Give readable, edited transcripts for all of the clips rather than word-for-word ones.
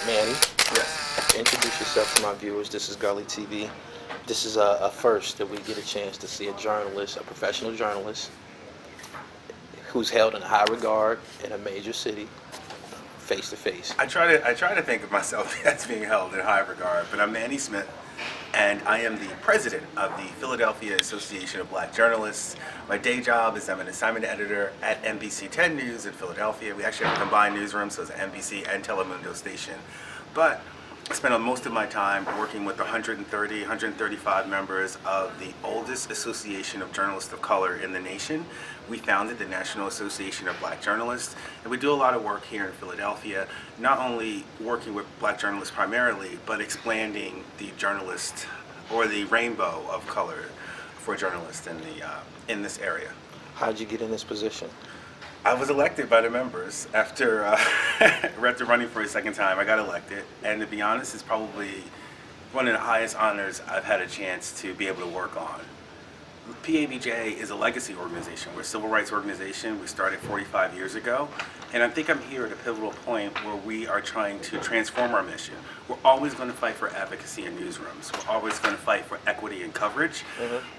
Manny, Yes. introduce yourself to my viewers. This is Gully TV. This is a first that we get a chance to see a journalist, a professional journalist, who's held in high regard in a major city, face to face. I try to think of myself as being held in high regard, but I'm Manny Smith, and I am the president of the Philadelphia Association of Black Journalists. My day job is I'm an assignment editor at NBC 10 News in Philadelphia. We actually have a combined newsroom, so it's an NBC and Telemundo station. But I spend most of my time working with 135 members of the oldest association of journalists of color in the nation. We founded the National Association of Black Journalists, and we do a lot of work here in Philadelphia, not only working with black journalists primarily, but expanding the journalist or the rainbow of color for journalists in this area. How'd you get in this position? I was elected by the members after running for a second time. I got elected, and to be honest, it's probably one of the highest honors I've had a chance to be able to work on. P.A.B.J is a legacy organization. We're a civil rights organization. We started 45 years ago, and I think I'm here at a pivotal point where we are trying to transform our mission. We're always going to fight for advocacy in newsrooms. We're always going to fight for equity and coverage,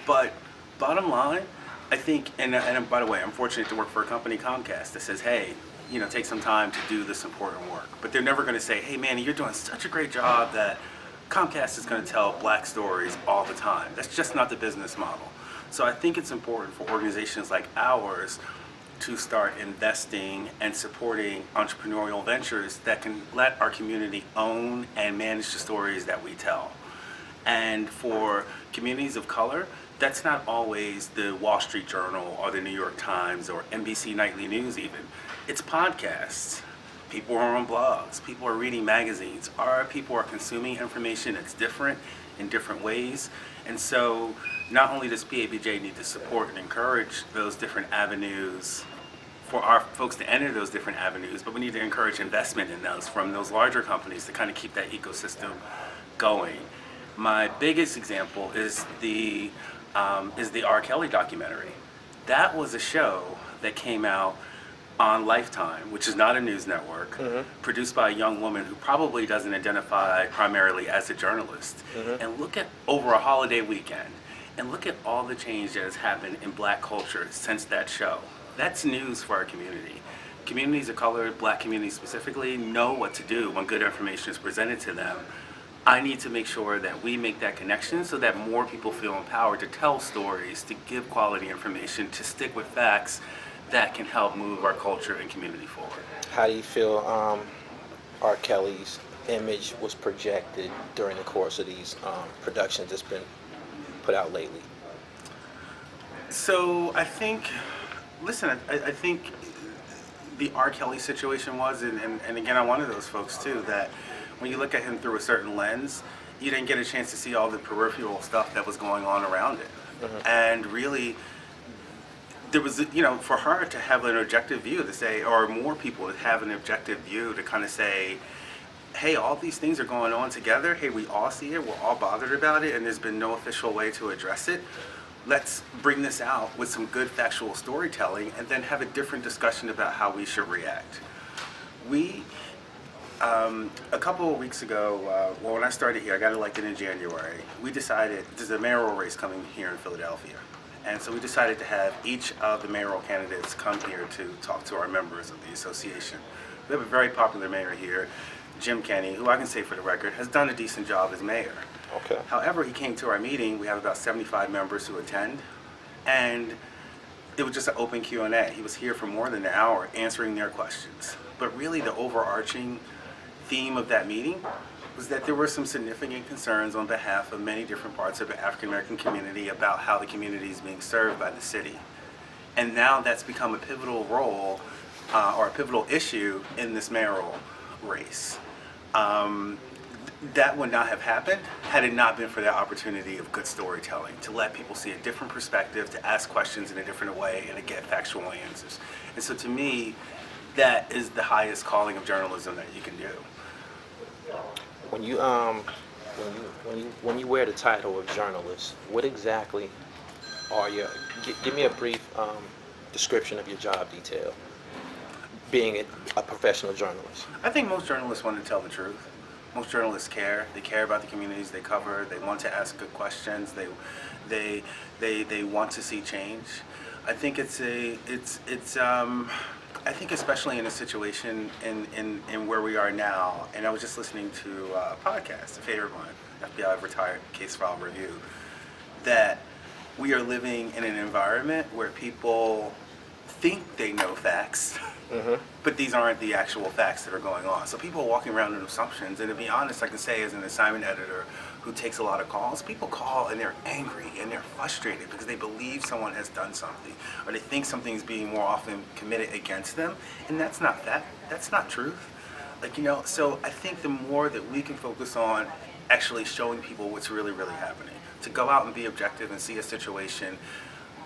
but bottom line, I think, and by the way, I'm fortunate to work for a company, Comcast, that says, hey, take some time to do this important work. But they're never going to say, hey, Manny, you're doing such a great job that Comcast is going to tell black stories all the time. That's just not the business model. So I think it's important for organizations like ours to start investing and supporting entrepreneurial ventures that can let our community own and manage the stories that we tell. And for communities of color, that's not always the Wall Street Journal or the New York Times or NBC Nightly News even. It's podcasts. People are on blogs. People are reading magazines. People are consuming information that's different in different ways. And so not only does P.A.B.J need to support and encourage those different avenues for our folks to enter those different avenues, but we need to encourage investment in those from those larger companies to kind of keep that ecosystem going. My biggest example is the R. Kelly documentary. That was a show that came out on Lifetime, which is not a news network, produced by a young woman who probably doesn't identify primarily as a journalist. And look at over a holiday weekend, and look at all the change that has happened in black culture since that show. That's news for our community. Communities of color, black communities specifically, know what to do when good information is presented to them. I need to make sure that we make that connection so that more people feel empowered to tell stories, to give quality information, to stick with facts that can help move our culture and community forward. How do you feel R. Kelly's image was projected during the course of these productions that's been put out lately? So I think, I think the R. Kelly situation was, and again, I'm one of those folks too, that when you look at him through a certain lens, you didn't get a chance to see all the peripheral stuff that was going on around it. And really, there was, for her to have an objective view to say, or more people to have an objective view to kind of say, hey, all these things are going on together. Hey, we all see it. We're all bothered about it, and there's been no official way to address it. Let's bring this out with some good factual storytelling and then have a different discussion about how we should react. A couple of weeks ago, when I started here, I got elected in January, we decided, there's a mayoral race coming here in Philadelphia. And so we decided to have each of the mayoral candidates come here to talk to our members of the association. We have a very popular mayor here, Jim Kenney, who I can say for the record has done a decent job as mayor. Okay. However, he came to our meeting. We have about 75 members who attend, and it was just an open Q&A. He was here for more than an hour answering their questions. But really the overarching theme of that meeting was that there were some significant concerns on behalf of many different parts of the African American community about how the community is being served by the city. And now that's become a pivotal role or a pivotal issue in this mayoral race. That would not have happened had it not been for the opportunity of good storytelling, to let people see a different perspective, to ask questions in a different way, and to get factual answers. And so to me, that is the highest calling of journalism that you can do. When you wear the title of journalist, what exactly are your? Give me a brief description of your job detail. being a professional journalist? I think most journalists want to tell the truth. Most journalists care. They care about the communities they cover. They want to ask good questions. They want to see change. I think I think especially in a situation in where we are now, and I was just listening to a podcast, a favorite one, FBI Retired Case File Review, that we are living in an environment where people think they know facts, but these aren't the actual facts that are going on. So people are walking around in assumptions, and to be honest, I can say as an assignment editor who takes a lot of calls, people call and they're angry and they're frustrated because they believe someone has done something, or they think something's being more often committed against them, and that's not fact. That's not truth. So I think the more that we can focus on actually showing people what's really, really happening, to go out and be objective and see a situation,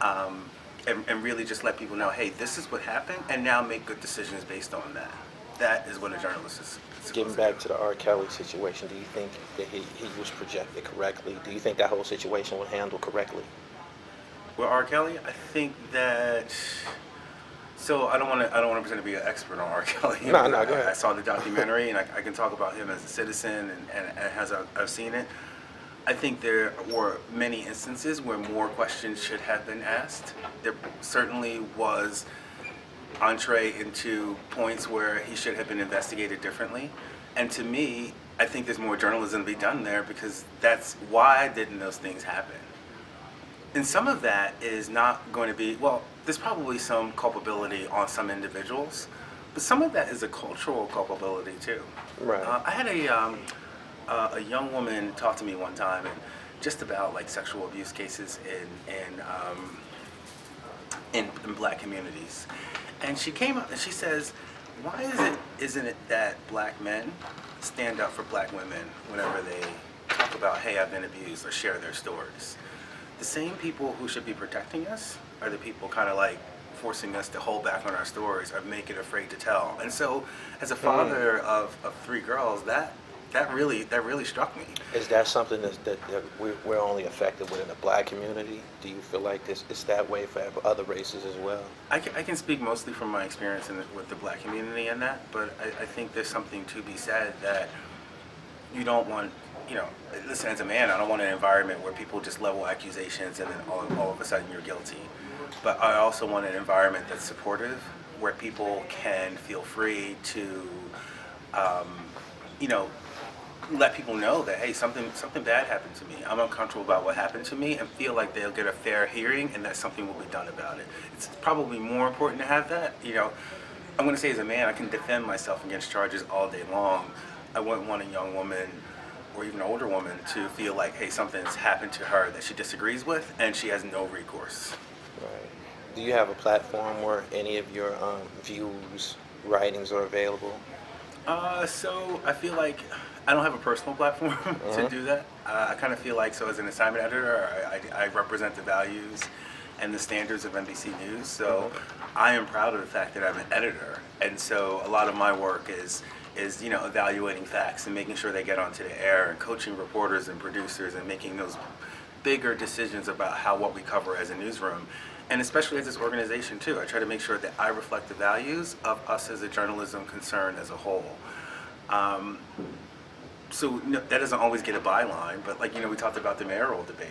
and really just let people know, hey, this is what happened, and now make good decisions based on that. That is what a journalist is. Getting back to the R. Kelly situation, do you think that he was projected correctly? Do you think that whole situation was handled correctly? With R. Kelly, I think that. So I don't want to pretend to be an expert on R. Kelly. No, go ahead. I saw the documentary, and I can talk about him as a citizen, and as I've seen it. I think there were many instances where more questions should have been asked. There certainly was entree into points where he should have been investigated differently. And to me, I think there's more journalism to be done there, because that's why didn't those things happen? And some of that is not going to be, well, there's probably some culpability on some individuals, but some of that is a cultural culpability too. Right. I had a young woman talk to me one time, and just about like sexual abuse cases in black communities. And she came up and she says, why isn't it that black men stand up for black women whenever they talk about, hey, I've been abused, or share their stories? The same people who should be protecting us are the people kind of like forcing us to hold back on our stories or make it afraid to tell. And so as a father of 3 girls, that really struck me. Is that something that we're only affected within the black community? Do you feel like it's that way for other races as well? I can speak mostly from my experience with the black community and that, but I think there's something to be said that you don't want, listen, as a man, I don't want an environment where people just level accusations and then all of a sudden you're guilty. But I also want an environment that's supportive, where people can feel free to, let people know that, hey, something bad happened to me. I'm uncomfortable about what happened to me, and feel like they'll get a fair hearing and that something will be done about it. It's probably more important to have that. I'm going to say as a man, I can defend myself against charges all day long. I wouldn't want a young woman or even an older woman to feel like, hey, something's happened to her that she disagrees with and she has no recourse. Right. Do you have a platform where any of your views, writings are available? So I feel like I don't have a personal platform to do that. I kind of feel like, so as an assignment editor, I represent the values and the standards of NBC News. So I am proud of the fact that I'm an editor. And so a lot of my work is evaluating facts and making sure they get onto the air, and coaching reporters and producers and making those bigger decisions about what we cover as a newsroom. And especially as this organization too, I try to make sure that I reflect the values of us as a journalism concern as a whole. So that doesn't always get a byline, but we talked about the mayoral debate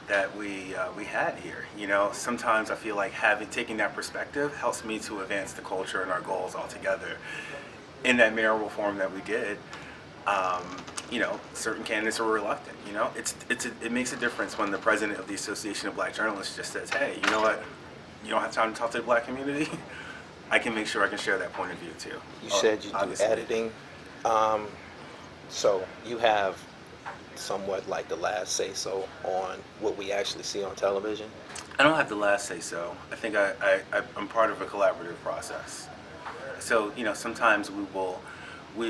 that we had here. Sometimes I feel like taking that perspective helps me to advance the culture and our goals all together. In that mayoral forum that we did, certain candidates are reluctant. It makes a difference when the president of the Association of Black Journalists just says, hey, you know what, you don't have time to talk to the black community? I can make sure I can share that point of view too. You said you do editing, so you have somewhat like the last say-so on what we actually see on television? I don't have the last say-so. I think I'm part of a collaborative process. So, sometimes we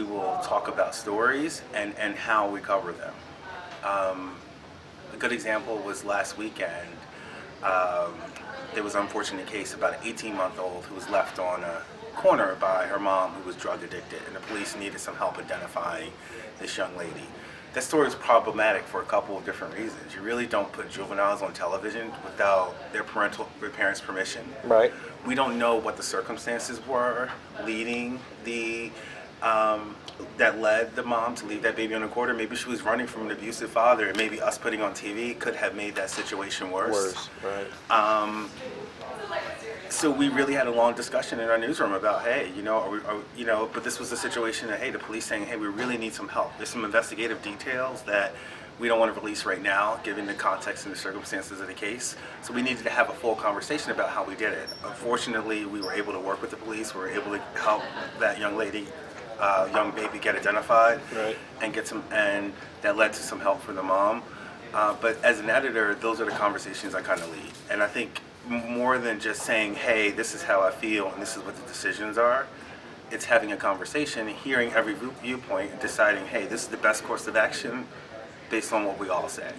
will talk about stories and how we cover them. A good example was last weekend. There was an unfortunate case about an 18-month-old who was left on a corner by her mom, who was drug addicted, and the police needed some help identifying this young lady. that story is problematic for a couple of different reasons. You really don't put juveniles on television without their parents' permission. Right. We don't know what the circumstances were leading that led the mom to leave that baby on the quarter. Maybe she was running from an abusive father, and maybe us putting on TV could have made that situation worse. Worse. Right. So we really had a long discussion in our newsroom about, hey, but this was a situation that, hey, the police saying, hey, we really need some help. There's some investigative details that we don't want to release right now, given the context and the circumstances of the case. So we needed to have a full conversation about how we did it. Unfortunately, we were able to work with the police. We were able to help that young lady, young baby, get identified, Right. and that led to some help for the mom. But as an editor, those are the conversations I kind of lead. And I think more than just saying, hey, this is how I feel and this is what the decisions are, it's having a conversation, hearing every viewpoint, and deciding, hey, this is the best course of action based on what we all say.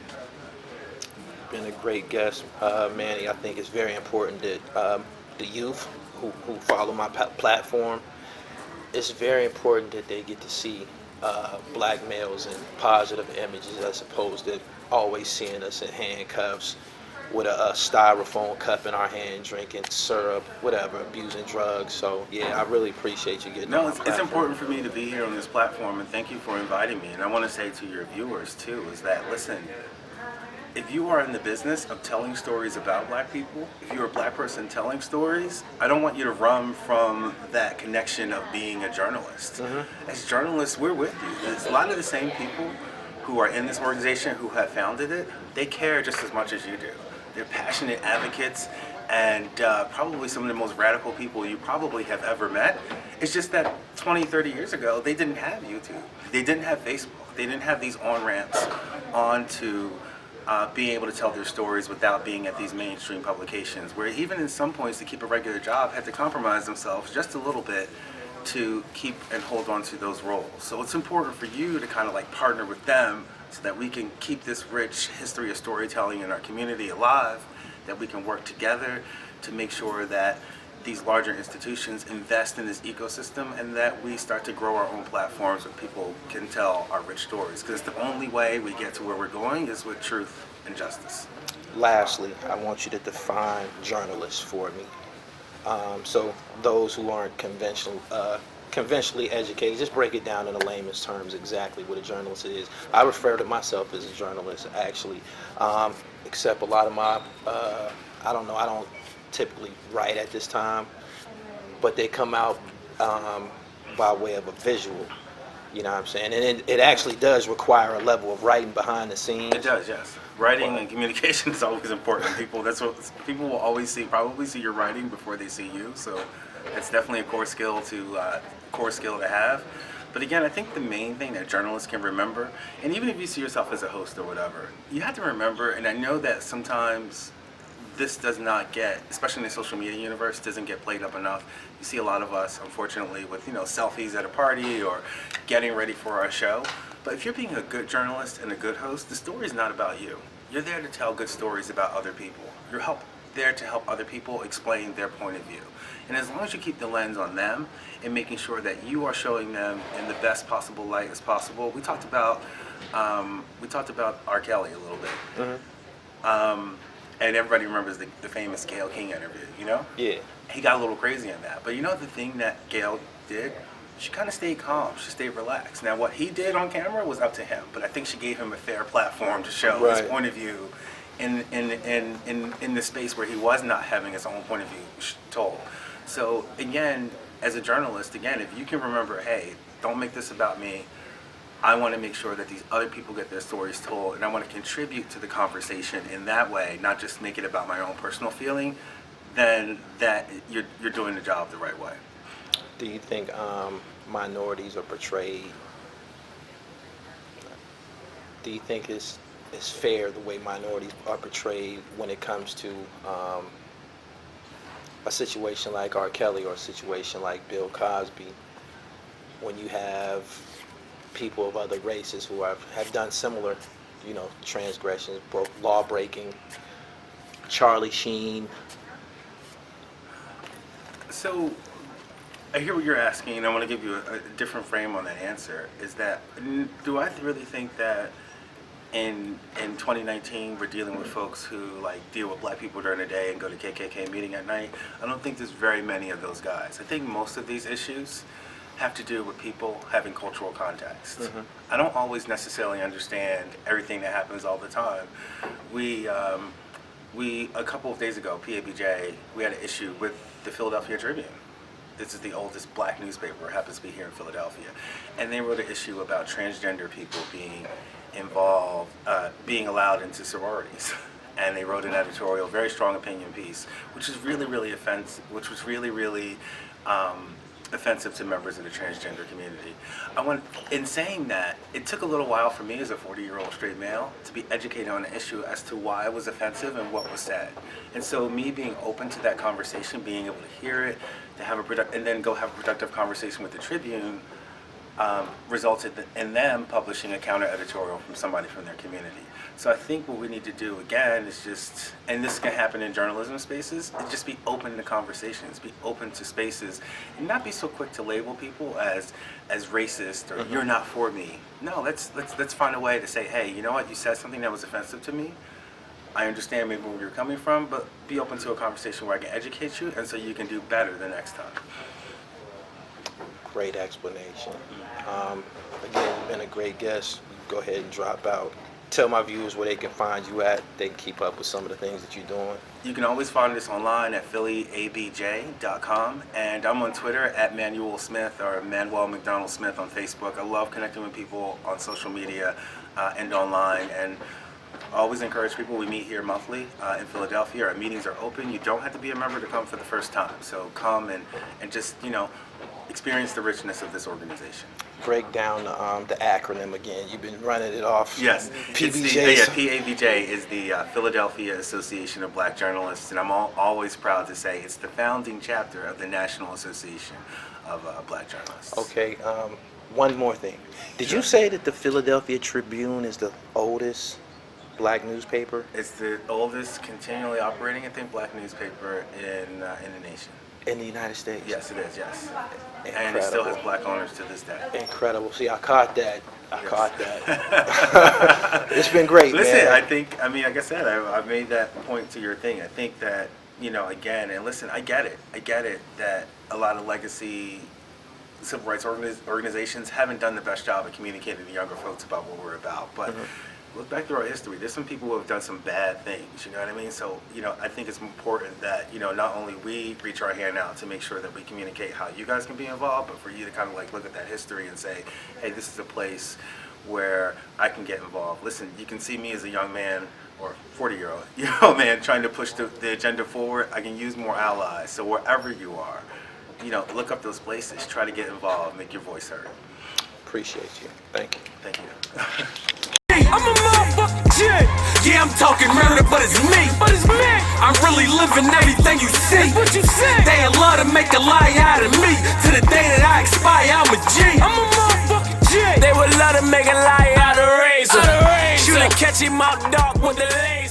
Been a great guest, Manny. I think it's very important that the youth who follow my platform, it's very important that they get to see black males in positive images as opposed to always seeing us in handcuffs with a styrofoam cup in our hand, drinking syrup, whatever, abusing drugs. So yeah, I really appreciate you getting on No, my it's platform. important for me to be here on this platform, and thank you for inviting me. And I want to say to your viewers too, is that, listen, if you are in the business of telling stories about black people, if you're a black person telling stories, I don't want you to run from that connection of being a journalist. As journalists, we're with you. There's a lot of the same people who are in this organization who have founded it. They care just as much as you do. They're passionate advocates, and probably some of the most radical people you probably have ever met. It's just that 20, 30 years ago, they didn't have YouTube. They didn't have Facebook. They didn't have these on-ramps onto being able to tell their stories without being at these mainstream publications, where even in some points to keep a regular job had to compromise themselves just a little bit to keep and hold on to those roles. So it's important for you to kind of like partner with them so that we can keep this rich history of storytelling in our community alive, that we can work together to make sure that these larger institutions invest in this ecosystem, and that we start to grow our own platforms where people can tell our rich stories. Because the only way we get to where we're going is with truth and justice. Lastly, I want you to define journalists for me. So those who aren't conventionally educated, just break it down in a layman's terms exactly what a journalist is. I refer to myself as a journalist, actually, except a lot of my, I don't typically write at this time, but they come out by way of a visual, you know what I'm saying? And it actually does require a level of writing behind the scenes. It does, yes. Writing and communication is always important. People will always probably see your writing before they see you. So it's definitely a core skill to have. But again, I think the main thing that journalists can remember, and even if you see yourself as a host or whatever, you have to remember, and I know that sometimes this does not get, especially in the social media universe, doesn't get played up enough. You see a lot of us, unfortunately, with selfies at a party or getting ready for our show. But if you're being a good journalist and a good host, the story is not about you. You're there to tell good stories about other people. You're there to help other people explain their point of view. And as long as you keep the lens on them and making sure that you are showing them in the best possible light as possible. We talked about R. Kelly a little bit. And everybody remembers the famous Gayle King interview, Yeah. He got a little crazy in that. But the thing that Gayle did? She kind of stayed calm. She stayed relaxed. Now, what he did on camera was up to him, but I think she gave him a fair platform to show his point of view in the space where he was not having his own point of view told. So, again, as a journalist, if you can remember, hey, don't make this about me. I want to make sure that these other people get their stories told, and I want to contribute to the conversation in that way, not just make it about my own personal feeling, then that you're doing the job the right way. Do you think minorities are portrayed? Do you think it's fair the way minorities are portrayed when it comes to a situation like R. Kelly or a situation like Bill Cosby, when you have people of other races who have done similar, transgressions, law breaking, Charlie Sheen? So I hear what you're asking, and I want to give you a different frame on that answer. Is that, do I really think that in 2019 we're dealing with folks who like deal with black people during the day and go to KKK meeting at night? I don't think there's very many of those guys. I think most of these issues have to do with people having cultural context. Mm-hmm. I don't always necessarily understand everything that happens all the time. We a couple of days ago, P.A.B.J, we had an issue with the Philadelphia Tribune. This is the oldest black newspaper, happens to be here in Philadelphia. And they wrote an issue about transgender people being involved, being allowed into sororities. And they wrote an editorial, very strong opinion piece, which is really offensive, offensive to members of the transgender community. In saying that, it took a little while for me as a 40-year-old straight male to be educated on the issue as to why it was offensive and what was said. And so me being open to that conversation, being able to hear it, to have and then go have a productive conversation with the Tribune, resulted in them publishing a counter editorial from somebody from their community. So I think what we need to do again is just, and this can happen in journalism spaces, is just be open to conversations, be open to spaces, and not be so quick to label people as racist or you're not for me. No, let's find a way to say, hey, you know what, you said something that was offensive to me. I understand maybe where you're coming from, but be open to a conversation where I can educate you, and so you can do better the next time. Great explanation. Again, you've been a great guest. Go ahead and drop out. Tell my viewers where they can find you at. They can keep up with some of the things that you're doing. You can always find us online at PhillyABJ.com, and I'm on Twitter at Manuel Smith or Manuel McDonald Smith on Facebook. I love connecting with people on social media and online, and I always encourage people. We meet here monthly in Philadelphia. Our meetings are open. You don't have to be a member to come for the first time. So come and just, experience the richness of this organization. Break down the acronym again. You've been running it off. Yes. P.B.J. P.A.B.J is the Philadelphia Association of Black Journalists, and I'm always proud to say it's the founding chapter of the National Association of Black Journalists. Okay. One more thing. Did you say that the Philadelphia Tribune is the oldest black newspaper? It's the oldest continually operating, I think, black newspaper in the nation. In the United States? Yes, it is, yes. Incredible. And it still has black owners to this day. Incredible. See, I caught that. It's been great, Listen, man. I think, like I said, I made that point to your thing. I think that, again, and listen, I get it that a lot of legacy civil rights organizations haven't done the best job of communicating to younger folks about what we're about. But look back through our history. There's some people who have done some bad things, you know what I mean? So, I think it's important that, not only we reach our hand out to make sure that we communicate how you guys can be involved, but for you to kind of look at that history and say, hey, this is a place where I can get involved. Listen, you can see me as a young man or 40-year-old, man, trying to push the agenda forward. I can use more allies. So wherever you are, look up those places, try to get involved, make your voice heard. Appreciate you. Thank you. Thank you. I'm a motherfucking J. Yeah, I'm talking murder, but it's me. I'm really living everything you see. That's what you say. They love to make a lie out of me. To the day that I expire, I'm a G. I'm a motherfucking J. They would love to make a lie out of Razor. Shoot and catch him out dark with the laser.